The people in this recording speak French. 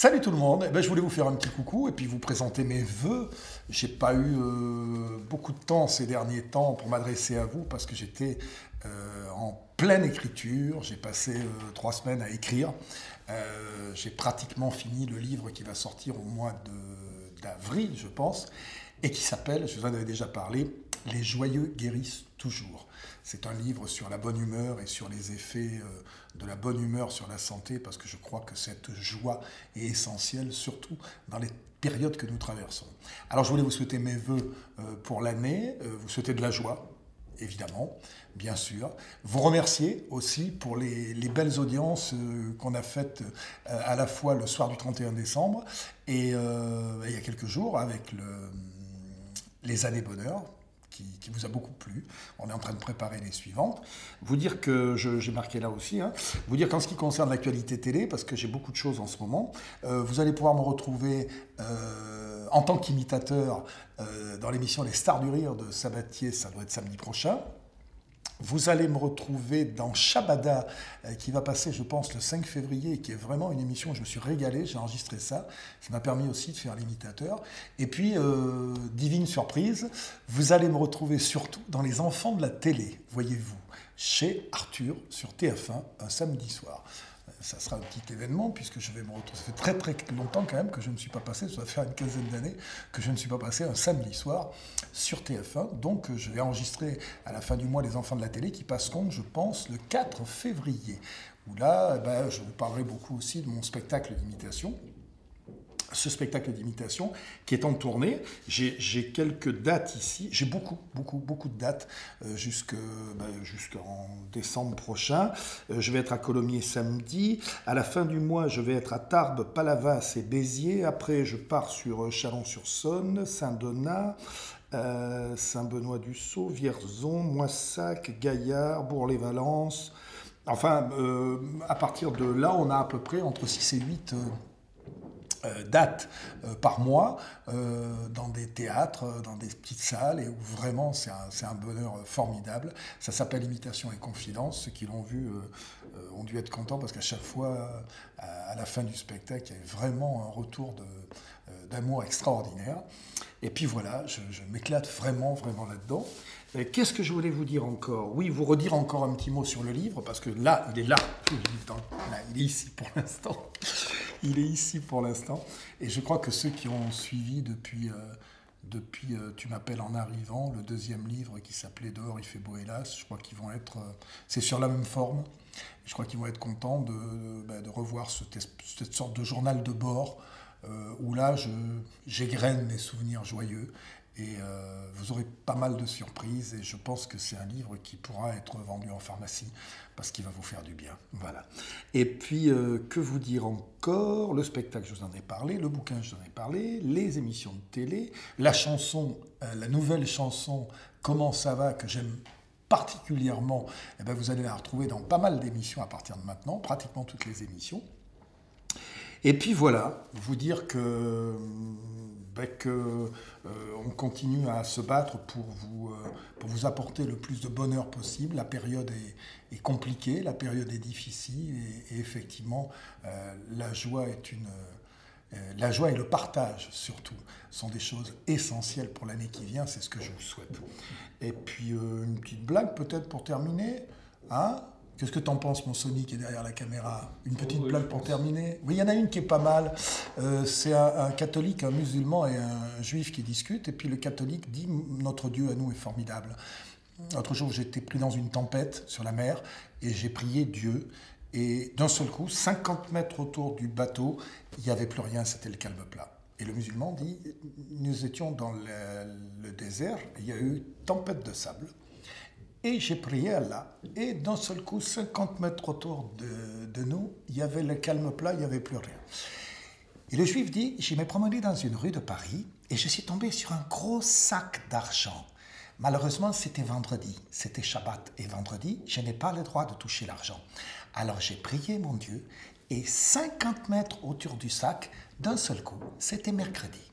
Salut tout le monde, je voulais vous faire un petit coucou et puis vous présenter mes vœux. J'ai pas eu beaucoup de temps ces derniers temps pour m'adresser à vous parce que j'étais en pleine écriture. J'ai passé 3 semaines à écrire. J'ai pratiquement fini le livre qui va sortir au mois d'avril, je pense, et qui s'appelle, je vous en avais déjà parlé, Les joyeux guérissent toujours. C'est un livre sur la bonne humeur et sur les effets de la bonne humeur sur la santé, parce que je crois que cette joie est essentielle, surtout dans les périodes que nous traversons. Alors je voulais vous souhaiter mes vœux pour l'année, vous souhaiter de la joie, évidemment, bien sûr. Vous remercier aussi pour les belles audiences qu'on a faites à la fois le soir du 31 décembre et il y a quelques jours avec les années bonheur, qui vous a beaucoup plu. On est en train de préparer les suivantes. Vous dire que, j'ai marqué là aussi, vous dire qu'en ce qui concerne l'actualité télé, parce que j'ai beaucoup de choses en ce moment, vous allez pouvoir me retrouver en tant qu'imitateur dans l'émission Les Stars du Rire de Sabatier, ça doit être samedi prochain. Vous allez me retrouver dans Shabada, qui va passer, je pense, le 5 février, et qui est vraiment une émission où je me suis régalé, j'ai enregistré ça. Ça m'a permis aussi de faire l'imitateur. Et puis, divine surprise, vous allez me retrouver surtout dans Les Enfants de la télé, voyez-vous, chez Arthur, sur TF1, un samedi soir. Ça sera un petit événement puisque je vais me retrouver. Ça fait très très longtemps quand même que je ne suis pas passé, ça va faire une quinzaine d'années que je ne suis pas passé un samedi soir sur TF1. Donc je vais enregistrer à la fin du mois Les Enfants de la télé qui passeront, je pense, le 4 février. Où là, je vous parlerai beaucoup aussi de mon spectacle d'imitation. Ce spectacle d'imitation qui est en tournée. J'ai quelques dates ici. J'ai beaucoup de dates jusqu'en décembre prochain. Je vais être à Colomiers samedi. À la fin du mois, je vais être à Tarbes, Palavas et Béziers. Après, je pars sur Chalon-sur-Saône, Saint-Donat, Saint-Benoît-du-Sault, Vierzon, Moissac, Gaillard, Bourg-les-Valences. Enfin, à partir de là, on a à peu près entre 6 et 8 dates par mois dans des théâtres, dans des petites salles, et où vraiment c'est un bonheur formidable. Ça s'appelle Imitation et Confidence. Ceux qui l'ont vu ont dû être contents parce qu'à chaque fois, à la fin du spectacle, il y avait vraiment un retour d'amour extraordinaire. Et puis voilà, je m'éclate vraiment là-dedans. Qu'est-ce que je voulais vous dire encore? Oui, vous redire encore un petit mot sur le livre, parce que là, il est là, il est ici pour l'instant. Il est ici pour l'instant. Et je crois que ceux qui ont suivi depuis Tu m'appelles en arrivant, le deuxième livre qui s'appelait Dehors il fait beau hélas, je crois qu'ils vont être... c'est sur la même forme. Je crois qu'ils vont être contents de revoir cette sorte de journal de bord où là, j'égrène mes souvenirs joyeux. Et vous aurez pas mal de surprises et je pense que c'est un livre qui pourra être vendu en pharmacie parce qu'il va vous faire du bien. Voilà. Et puis, que vous dire encore? Le spectacle, je vous en ai parlé, le bouquin, je vous en ai parlé, les émissions de télé, la chanson, la nouvelle chanson « Comment ça va ?» que j'aime particulièrement, vous allez la retrouver dans pas mal d'émissions à partir de maintenant, pratiquement toutes les émissions. Et puis voilà, vous dire que on continue à se battre pour vous apporter le plus de bonheur possible. La période est compliquée, la période est difficile et effectivement, la joie et le partage surtout sont des choses essentielles pour l'année qui vient, c'est ce que je vous souhaite. Et puis une petite blague peut-être pour terminer, hein? Qu'est-ce que t'en penses, mon Sony qui est derrière la caméra? Une petite blague pour terminer? Oui, il y en a une qui est pas mal. C'est un catholique, un musulman et un juif qui discutent. Et puis le catholique dit « Notre Dieu à nous est formidable ». L'autre jour, j'étais pris dans une tempête sur la mer et j'ai prié Dieu. Et d'un seul coup, 50 mètres autour du bateau, il n'y avait plus rien, c'était le calme plat. Et le musulman dit « Nous étions dans le désert, il y a eu tempête de sable. » Et j'ai prié Allah, et d'un seul coup, 50 mètres autour de nous, il y avait le calme plat, il n'y avait plus rien. Et le juif dit, je me promenais dans une rue de Paris, et je suis tombé sur un gros sac d'argent. Malheureusement, c'était vendredi, c'était Shabbat, et vendredi, je n'ai pas le droit de toucher l'argent. Alors j'ai prié mon Dieu, et 50 mètres autour du sac, d'un seul coup, c'était mercredi.